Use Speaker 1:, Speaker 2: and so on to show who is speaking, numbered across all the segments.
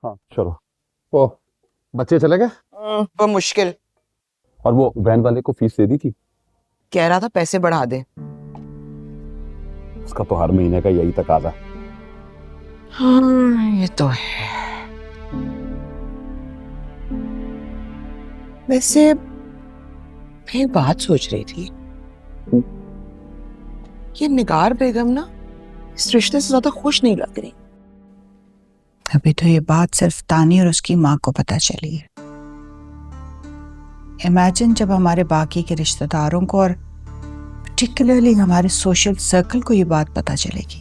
Speaker 1: हाँ चलो। ओ, बच्चे चले गए?
Speaker 2: वो मुश्किल।
Speaker 1: और वो वैन वाले को फीस दे दी थी?
Speaker 2: कह रहा था पैसे बढ़ा दे।
Speaker 1: उसका तो हर महीने का यही तकाजा।
Speaker 2: हाँ ये तो है। वैसे मैं एक बात सोच रही थी, ये निगार बेगम ना इस रिश्ते से ज्यादा खुश नहीं लग रही।
Speaker 3: अभी तो ये बात सिर्फ तानी और उसकी माँ को पता चली है। इमेजिन जब हमारे बाकी के रिश्तेदारों को और पर्टिकुलरली हमारे सोशल सर्कल को ये बात पता चलेगी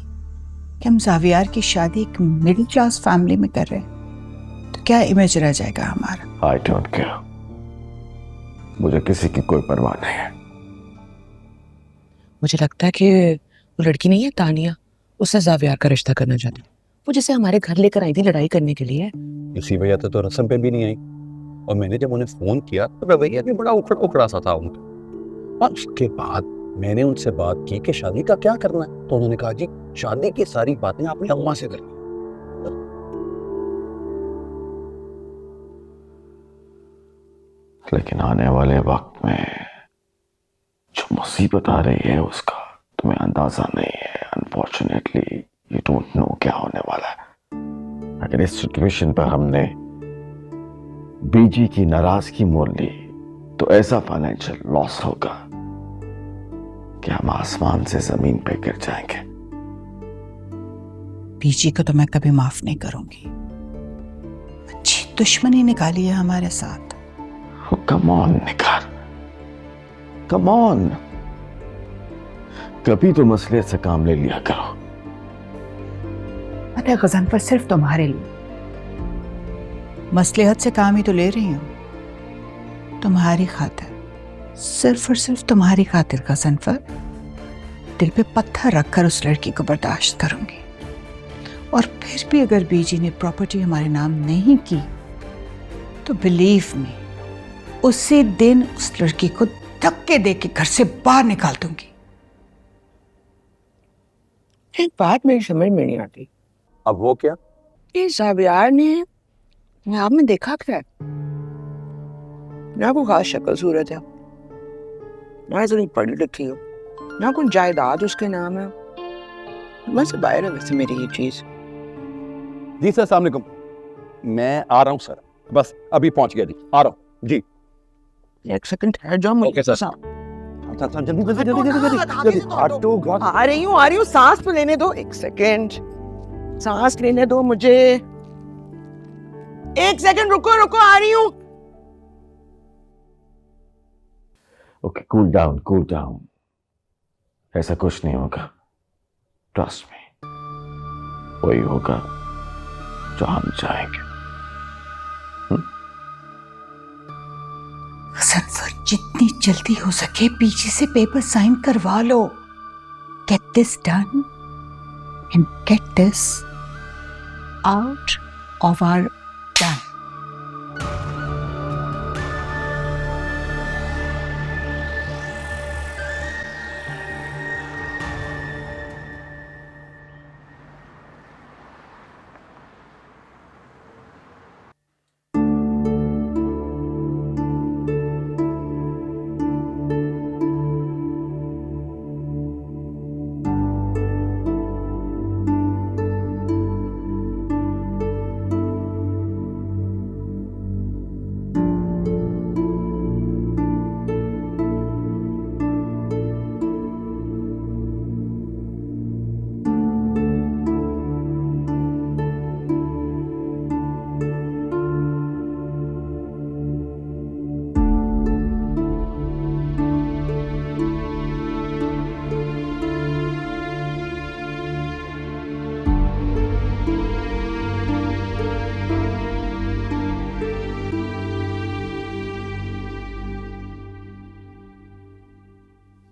Speaker 3: कि हम जावियार की शादी एक मिडिल क्लास फैमिली में कर रहे हैं, तो क्या इमेज रह जाएगा हमारा।
Speaker 4: आई डोंट केयर, मुझे किसी की कोई परवाह नहीं है।
Speaker 2: मुझे लगता है कि वो लड़की नहीं है तानिया, उससे जावियार का रिश्ता करना चाहती। वो जिसे हमारे घर लेकर आई थी लड़ाई करने के लिए।
Speaker 1: इसी वजह से तो रस्म पे भी नहीं आई। और मैंने जब उन्हें फोन किया तो रवैया भी बड़ा उखड़ उखड़ा सा था उनका। और उसके बाद मैंने उनसे बात की कि शादी का क्या करना है, तो उन्होंने कहा जी शादी की सारी बातें अपनी अम्मा से करें।
Speaker 4: लेकिन आने वाले वक्त में जो मुसीबत आ रही है उसका तुम्हें अंदाजा नहीं है। अनफॉर्चुनेटली यू डोंट नो क्या होने वाला है। अगर इस सिचुएशन पर हमने बीजी की नाराजगी मोल ली तो ऐसा फाइनेंशियल लॉस होगा कि हम आसमान से जमीन पे गिर जाएंगे।
Speaker 3: बीजी को तो मैं कभी माफ नहीं करूंगी। अच्छी दुश्मनी निकाली है हमारे साथ।
Speaker 4: कम ऑन निकार, कम ऑन, कभी तो मसले से काम ले लिया करो।
Speaker 3: अरे गजनफर सिर्फ तुम्हारे लिए, मसलहत से काम ही तो ले रही हूं, तुम्हारी खातिर, सिर्फ और सिर्फ तुम्हारी खातिर गजनफर। दिल पे पत्थर रखकर उस लड़की को बर्दाश्त करूंगी। और फिर भी अगर बीजी ने प्रॉपर्टी हमारे नाम नहीं की तो बिलीव मी, उसी दिन उस लड़की को धक्के दे के घर से बाहर निकाल दूंगी।
Speaker 2: एक बात मेरी समझ में नहीं आती,
Speaker 1: अब वो क्या?
Speaker 2: ये जावियार ने आप में देखा क्या है? ना कोई खास शक्ल सूरत है, ना इतनी पढ़ी लिखी हो, ना कोई जायदाद उसके नाम है। बस बाहर है वैसे मेरी ये चीज।
Speaker 1: जी सर, अस्सलाम वालेकुम। मैं आ रहा हूँ सर, बस अभी पहुंच गया जी, आ रहा हूँ जी।
Speaker 2: एक सेकंड ठहर जाओ।
Speaker 1: Okay sir. जल्दी जल्दी जल्दी जल्दी जल्दी जल्दी।
Speaker 2: आ रही हूँ, सांस तो लेने दो। एक सेकंड, सांस लेने दो मुझे। एक सेकंड रुको रुको, आ रही हूँ।
Speaker 4: Okay, cool down, cool down. ऐसा कुछ नहीं होगा, ट्रस्ट मी। वही होगा जो हम चाहेंगे।
Speaker 3: गजनफर, जितनी जल्दी हो सके बीजी से पेपर साइन करवा लो। Get this done and get this out of our plan.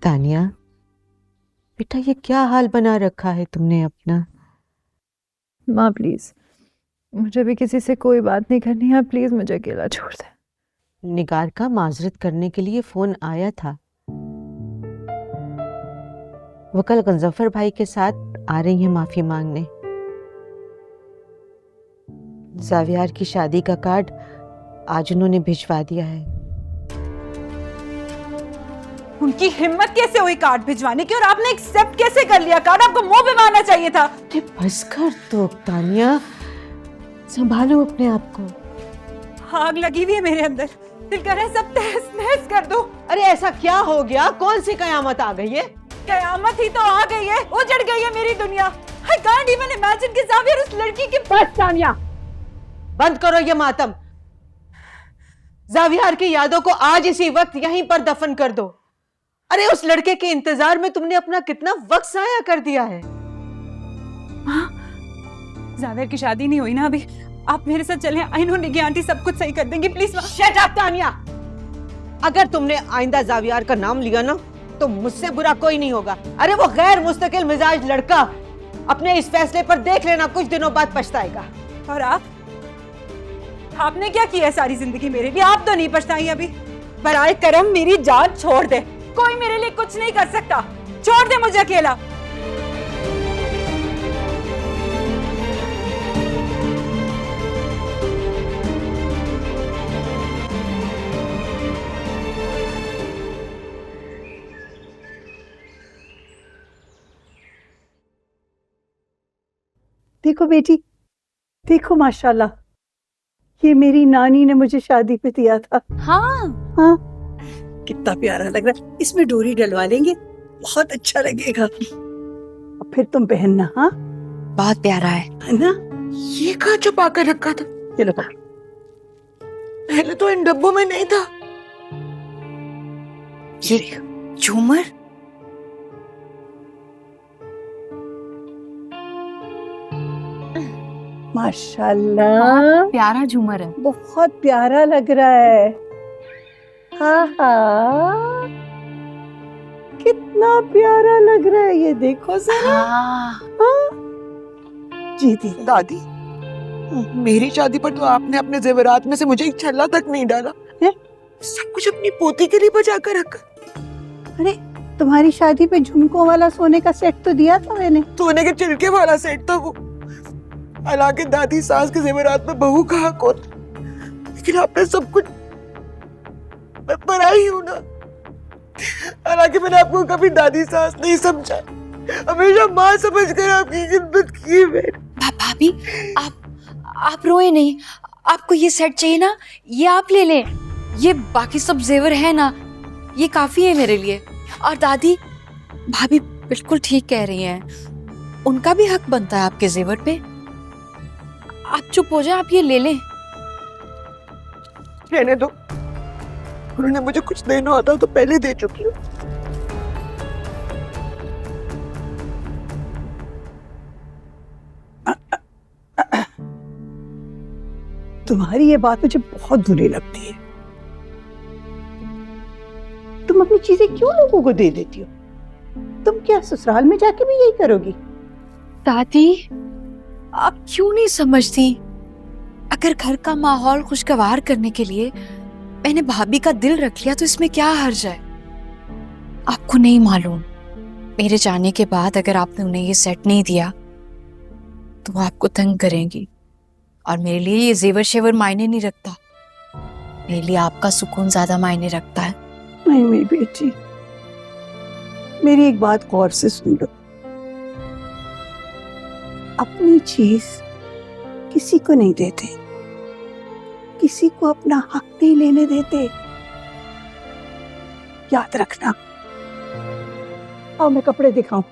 Speaker 5: Tania बेटा, ये क्या हाल बना रखा है तुमने अपना?
Speaker 6: माँ प्लीज, मुझे भी किसी से कोई बात नहीं करनी है। प्लीज मुझे अकेला छोड़ दे।
Speaker 5: निगार का माजरत करने के लिए फोन आया था। वो कल गंजफर भाई के साथ आ रही है माफी मांगने। जावियार की शादी का कार्ड आज उन्होंने भिजवा दिया है।
Speaker 7: उनकी हिम्मत कैसे हुई कार्ड भिजवाने की, और आपने एक्सेप्ट कैसे कर लिया कार्ड? आपको मुंह पे मारना चाहिए था।
Speaker 5: अरे बस कर दो तानिया, संभालो अपने आप को।
Speaker 7: आग लगी हुई है मेरे अंदर, दिल कर रहा है सब तहस नहस कर दो।
Speaker 5: अरे ऐसा क्या हो गया? कौन सी कयामत आ गई है?
Speaker 7: कयामत ही तो आ गई है, उजड़ गई है मेरी दुनिया। I can't even imagine कि ज़ावियर उस लड़की के
Speaker 5: बस तानिया, बंद करो ये मातम। जावियार की यादों को आज इसी वक्त यहीं पर दफन कर दो। अरे उस लड़के के इंतजार में तुमने अपना कितना वक्त जाया कर दिया है।
Speaker 7: ज़ावियर की शादी नहीं हुई ना अभी, आप मेरे साथ चलें। आई नो निकी आंटी सब कुछ सही कर देंगी, प्लीज।
Speaker 5: शट अप तानिया, अगर तुमने आइंदा जावियार का नाम लिया ना तो मुझसे बुरा कोई नहीं होगा। अरे वो गैर मुस्तकिल मिजाज लड़का अपने इस फैसले पर देख लेना कुछ दिनों बाद पछताएगा।
Speaker 7: और आपने क्या किया है सारी जिंदगी मेरे लिए? आप तो नहीं पछताई अभी। बराए करम मेरी जान छोड़ दे, कोई मेरे लिए कुछ नहीं कर सकता। छोड़ दे मुझे अकेला।
Speaker 8: देखो बेटी, देखो माशाल्लाह, ये मेरी नानी ने मुझे शादी पे दिया था।
Speaker 7: हाँ
Speaker 8: हाँ, कितना प्यारा लग रहा है। इसमें डोरी डलवा लेंगे, बहुत अच्छा लगेगा। अब फिर तुम पहनना। हाँ,
Speaker 2: बहुत प्यारा
Speaker 8: है ना?
Speaker 2: ये कहाँ छुपा कर रखा था?
Speaker 8: ये लो पकड़।
Speaker 2: पहले तो इन डब्बों में नहीं था। ये झूमर?
Speaker 8: माशाल्लाह,
Speaker 6: प्यारा झूमर है।
Speaker 8: बहुत प्यारा लग रहा है। हाँ हाँ, कितना प्यारा लग रहा है, ये देखो जरा। हाँ। जी दी
Speaker 2: दादी, मेरी शादी पर तो आपने अपने जेवरात में से मुझे एक छल्ला तक नहीं डाला है? सब कुछ अपनी पोती के लिए बचा कर रखा।
Speaker 8: अरे तुम्हारी शादी पे झुमकों वाला सोने का सेट तो दिया था मैंने।
Speaker 2: सोने के चिलके वाला सेट था वो। हालांकि दादी सास के जेवरात में बहू का हक होता, लेकिन आपने सब कुछ, मैं पराई हूं ना। हालांकि मैंने आपको कभी दादी सास नहीं समझा, हमेशा माँ समझकर आपकी खिदमत की है मैंने।
Speaker 9: भाभी, आप रोए नहीं। आपको ये सेट चाहिए ना, ये आप ले लें। ये बाकी सब जेवर है ना, ये काफी है मेरे लिए। और दादी, भाभी बिल्कुल ठीक कह रही हैं, उनका भी हक बनता है आपके जेवर पे। आप चुप हो जाए, आप ये ले लें।
Speaker 2: रहने दो, उन्होंने मुझे कुछ देना होता तो पहले दे चुकी हूँ।
Speaker 8: तुम्हारी ये बात मुझे बहुत बुरी लगती है। तुम अपनी चीजें क्यों लोगों को दे देती हो? तुम क्या ससुराल में जाके भी यही करोगी?
Speaker 9: दादी, आप क्यों नहीं समझती? अगर घर का माहौल खुशगवार करने के लिए मैंने भाभी का दिल रख लिया तो इसमें क्या हर्ज है? आपको नहीं मालूम, मेरे जाने के बाद अगर आपने उन्हें ये सेट नहीं दिया तो वो आपको तंग करेंगी। और मेरे लिए ये जेवर शेवर मायने नहीं रखता, मेरे लिए आपका सुकून ज्यादा मायने रखता है।
Speaker 8: नहीं मेरी बेटी, मेरी एक बात गौर से सुन लो। अपनी चीज किसी को नहीं देते, किसी को अपना हक नहीं लेने देते, याद रखना। आओ मैं कपड़े दिखाऊं।